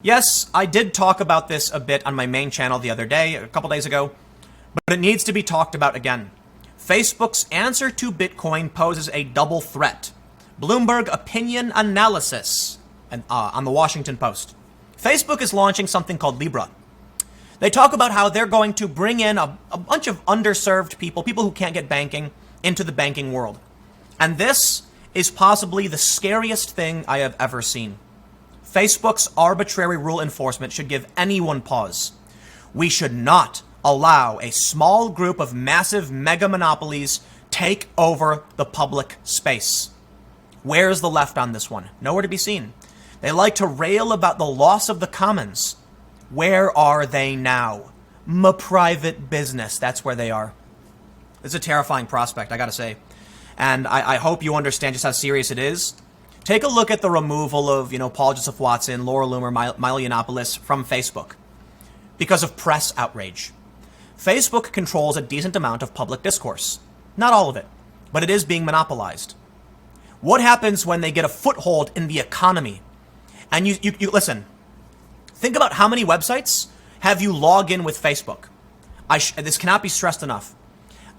Yes, I did talk about this a bit on my main channel the other day, a couple days ago, but it needs to be talked about again. Facebook's answer to Bitcoin poses a double threat. Bloomberg opinion analysis on the Washington Post. Facebook is launching something called Libra. They talk about how they're going to bring in a bunch of underserved people who can't get banking, into the banking world. And this is possibly the scariest thing I have ever seen. Facebook's arbitrary rule enforcement should give anyone pause. We should not allow a small group of massive mega monopolies take over the public space. Where's the left on this one? Nowhere to be seen. They like to rail about the loss of the commons. Where are they now? Private business, that's where they are. It's a terrifying prospect, I gotta say. And I hope you understand just how serious it is. Take a look at the removal of, Paul Joseph Watson, Laura Loomer, Milo Yiannopoulos from Facebook because of press outrage. Facebook controls a decent amount of public discourse. Not all of it, but it is being monopolized. What happens when they get a foothold in the economy? And you listen, think about how many websites have you log in with Facebook. This cannot be stressed enough.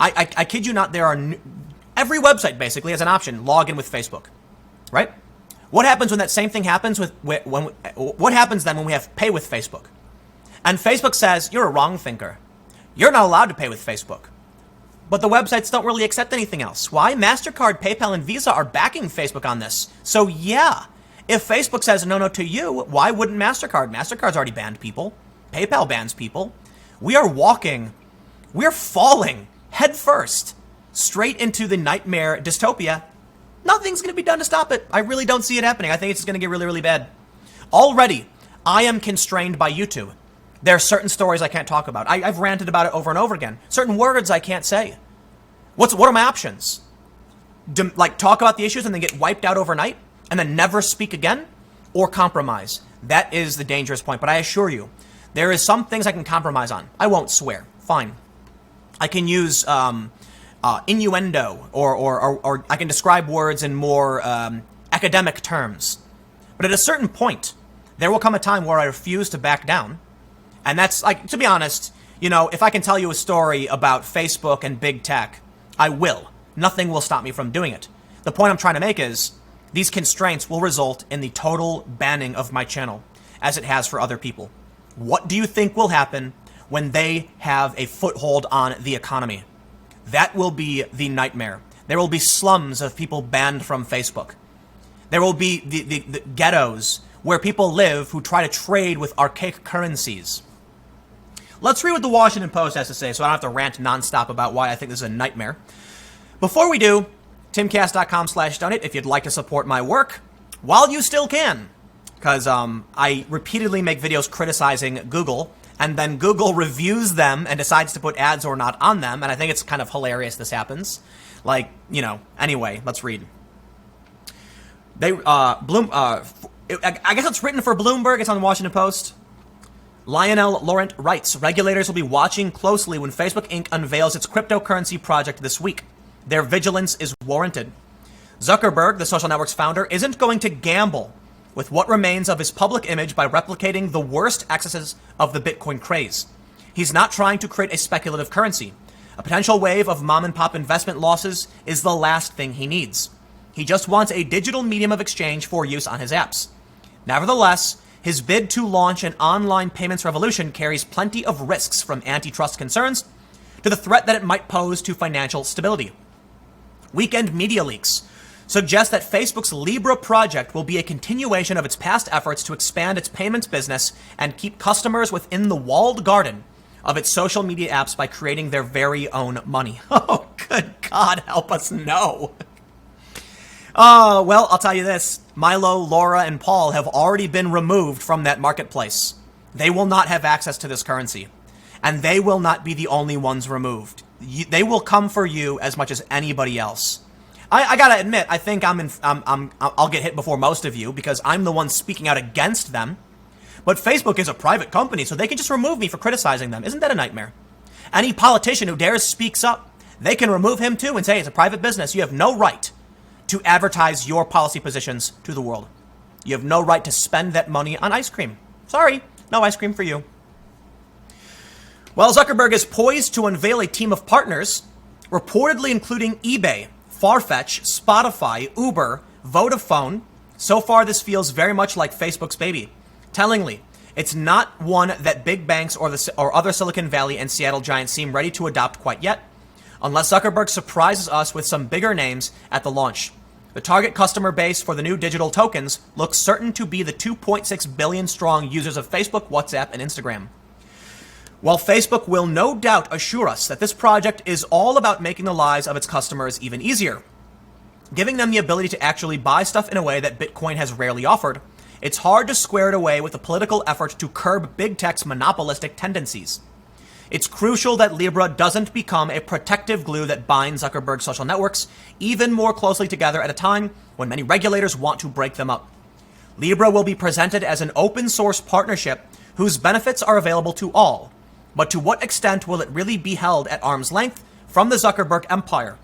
I kid you not, every website basically has an option, log in with Facebook. Right? What happens when that same thing happens what happens then when we have pay with Facebook? And Facebook says, you're a wrong thinker. You're not allowed to pay with Facebook. But the websites don't really accept anything else. Why? MasterCard, PayPal, and Visa are backing Facebook on this. So yeah, if Facebook says no to you, why wouldn't MasterCard? MasterCard's already banned people. PayPal bans people. We're falling head first straight into the nightmare dystopia. Nothing's going to be done to stop it. I really don't see it happening. I think it's going to get really, really bad. Already, I am constrained by YouTube. There are certain stories I can't talk about. I've ranted about it over and over again. Certain words I can't say. What are my options? Talk about the issues and then get wiped out overnight and then never speak again? Or compromise? That is the dangerous point. But I assure you, there is some things I can compromise on. I won't swear. Fine. I can use innuendo or I can describe words in more academic terms. But at a certain point, there will come a time where I refuse to back down. And that's, to be honest, if I can tell you a story about Facebook and big tech, I will. Nothing will stop me from doing it. The point I'm trying to make is these constraints will result in the total banning of my channel, as it has for other people. What do you think will happen when they have a foothold on the economy? That will be the nightmare. There will be slums of people banned from Facebook. There will be the ghettos where people live who try to trade with archaic currencies. Let's read what the Washington Post has to say so I don't have to rant nonstop about why I think this is a nightmare. Before we do, timcast.com/donate if you'd like to support my work while you still can. Because I repeatedly make videos criticizing Google, and then Google reviews them and decides to put ads or not on them. And I think it's kind of hilarious this happens. Anyway, let's read. I guess it's written for Bloomberg. It's on the Washington Post. Lionel Laurent writes, regulators will be watching closely when Facebook Inc. unveils its cryptocurrency project this week. Their vigilance is warranted. Zuckerberg, the social network's founder, isn't going to gamble with what remains of his public image by replicating the worst excesses of the Bitcoin craze. He's not trying to create a speculative currency. A potential wave of mom-and-pop investment losses is the last thing he needs. He just wants a digital medium of exchange for use on his apps. Nevertheless, his bid to launch an online payments revolution carries plenty of risks, from antitrust concerns to the threat that it might pose to financial stability. Weekend media leaks suggest that Facebook's Libra project will be a continuation of its past efforts to expand its payments business and keep customers within the walled garden of its social media apps by creating their very own money. Oh, good God, help us know. Well, I'll tell you this. Milo, Laura, and Paul have already been removed from that marketplace. They will not have access to this currency. And they will not be the only ones removed. They will come for you as much as anybody else. I gotta admit, I think I'll get hit before most of you because I'm the one speaking out against them. But Facebook is a private company, so they can just remove me for criticizing them. Isn't that a nightmare? Any politician who dares speaks up, they can remove him too and say it's a private business. You have no right to advertise your policy positions to the world. You have no right to spend that money on ice cream. Sorry, no ice cream for you. Well, Zuckerberg is poised to unveil a team of partners, reportedly including eBay, Farfetch, Spotify, Uber, Vodafone. So far, this feels very much like Facebook's baby. Tellingly, it's not one that big banks or other Silicon Valley and Seattle giants seem ready to adopt quite yet, unless Zuckerberg surprises us with some bigger names at the launch. The target customer base for the new digital tokens looks certain to be the 2.6 billion strong users of Facebook, WhatsApp, and Instagram. While Facebook will no doubt assure us that this project is all about making the lives of its customers even easier, giving them the ability to actually buy stuff in a way that Bitcoin has rarely offered, it's hard to square it away with the political effort to curb big tech's monopolistic tendencies. It's crucial that Libra doesn't become a protective glue that binds Zuckerberg's social networks even more closely together at a time when many regulators want to break them up. Libra will be presented as an open source partnership whose benefits are available to all, but to what extent will it really be held at arm's length from the Zuckerberg empire?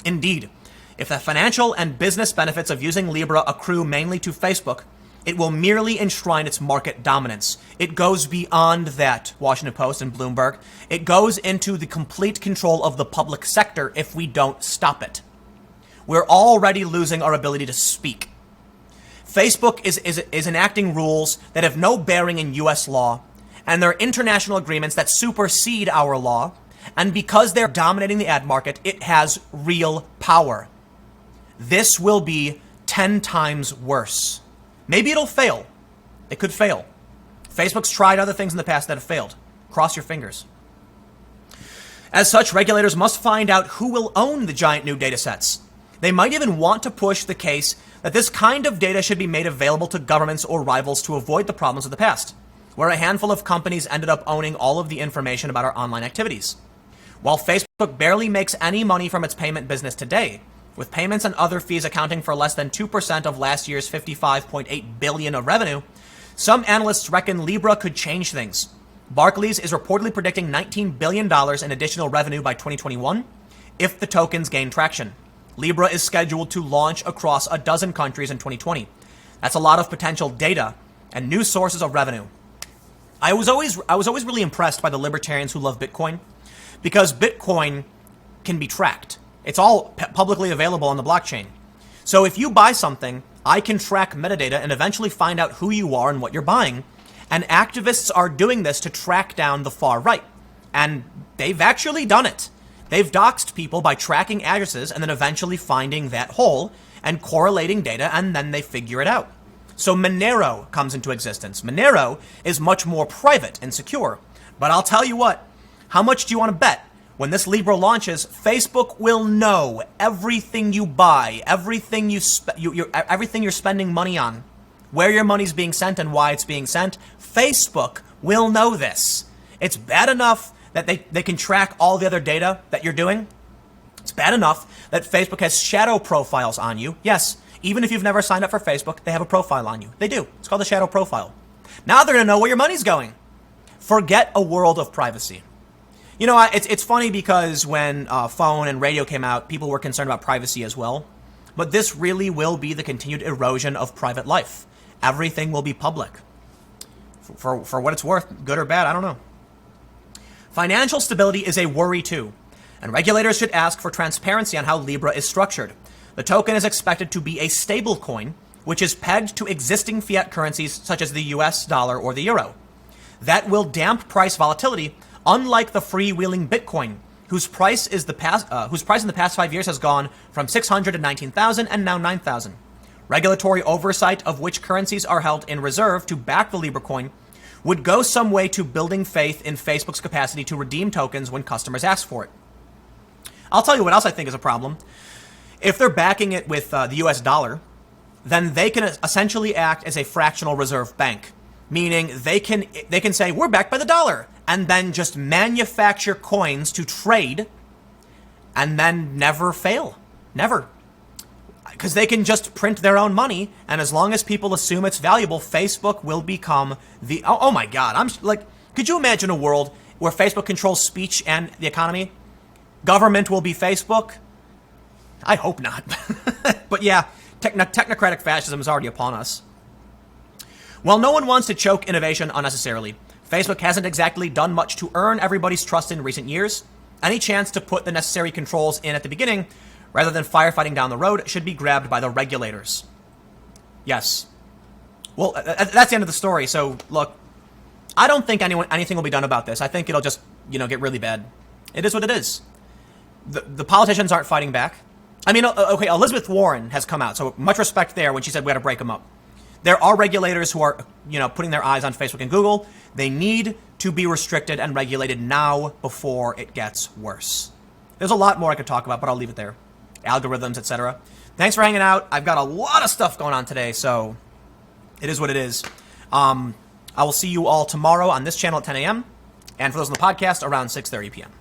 Indeed, if the financial and business benefits of using Libra accrue mainly to Facebook, it will merely enshrine its market dominance. It goes beyond that, Washington Post and Bloomberg. It goes into the complete control of the public sector if we don't stop it. We're already losing our ability to speak. Facebook is enacting rules that have no bearing in U.S. law, and they're international agreements that supersede our law, and because they're dominating the ad market, it has real power. This will be 10 times worse. Maybe it'll fail. It could fail. Facebook's tried other things in the past that have failed. Cross your fingers. As such, regulators must find out who will own the giant new data sets. They might even want to push the case that this kind of data should be made available to governments or rivals to avoid the problems of the past, where a handful of companies ended up owning all of the information about our online activities. While Facebook barely makes any money from its payment business today, with payments and other fees accounting for less than 2% of last year's $55.8 billion of revenue, some analysts reckon Libra could change things. Barclays is reportedly predicting $19 billion in additional revenue by 2021 if the tokens gain traction. Libra is scheduled to launch across a dozen countries in 2020. That's a lot of potential data and new sources of revenue. I was always really impressed by the libertarians who love Bitcoin, because Bitcoin can be tracked. It's all publicly available on the blockchain. So if you buy something, I can track metadata and eventually find out who you are and what you're buying. And activists are doing this to track down the far right. And they've actually done it. They've doxed people by tracking addresses and then eventually finding that hole and correlating data, and then they figure it out. So Monero comes into existence. Monero is much more private and secure. But I'll tell you what, how much do you want to bet? When this Libra launches, Facebook will know everything you buy, everything everything you're spending money on, where your money's being sent and why it's being sent. Facebook will know this. It's bad enough that they can track all the other data that you're doing. It's bad enough that Facebook has shadow profiles on you. Yes, even if you've never signed up for Facebook, they have a profile on you. They do. It's called a shadow profile. Now they're going to know where your money's going. Forget a world of privacy. You know, it's funny because when phone and radio came out, people were concerned about privacy as well. But this really will be the continued erosion of private life. Everything will be public. For what it's worth, good or bad, I don't know. Financial stability is a worry too, and regulators should ask for transparency on how Libra is structured. The token is expected to be a stable coin, which is pegged to existing fiat currencies such as the US dollar or the euro. That will damp price volatility, unlike the freewheeling Bitcoin, whose price in the past 5 years has gone from 600 to 19,000 and now 9,000. Regulatory oversight of which currencies are held in reserve to back the Libra coin would go some way to building faith in Facebook's capacity to redeem tokens when customers ask for it. I'll tell you what else I think is a problem. If they're backing it with the US dollar, then they can essentially act as a fractional reserve bank, meaning they can say, we're backed by the dollar, and then just manufacture coins to trade and then never fail. Never. Because they can just print their own money, and as long as people assume it's valuable, Facebook will become the... Oh my God. I'm like, could you imagine a world where Facebook controls speech and the economy? Government will be Facebook? I hope not. But yeah, technocratic fascism is already upon us. While no one wants to choke innovation unnecessarily, Facebook hasn't exactly done much to earn everybody's trust in recent years. Any chance to put the necessary controls in at the beginning, rather than firefighting down the road, should be grabbed by the regulators. Yes. Well, that's the end of the story. So, look, I don't think anything will be done about this. I think it'll just, get really bad. It is what it is. The politicians aren't fighting back. I mean, okay, Elizabeth Warren has come out, so much respect there when she said we got to break them up. There are regulators who are, putting their eyes on Facebook and Google. They need to be restricted and regulated now before it gets worse. There's a lot more I could talk about, but I'll leave it there. Algorithms, etc. Thanks for hanging out. I've got a lot of stuff going on today, so it is what it is. I will see you all tomorrow on this channel at 10 a.m. and for those on the podcast, around 6:30 p.m.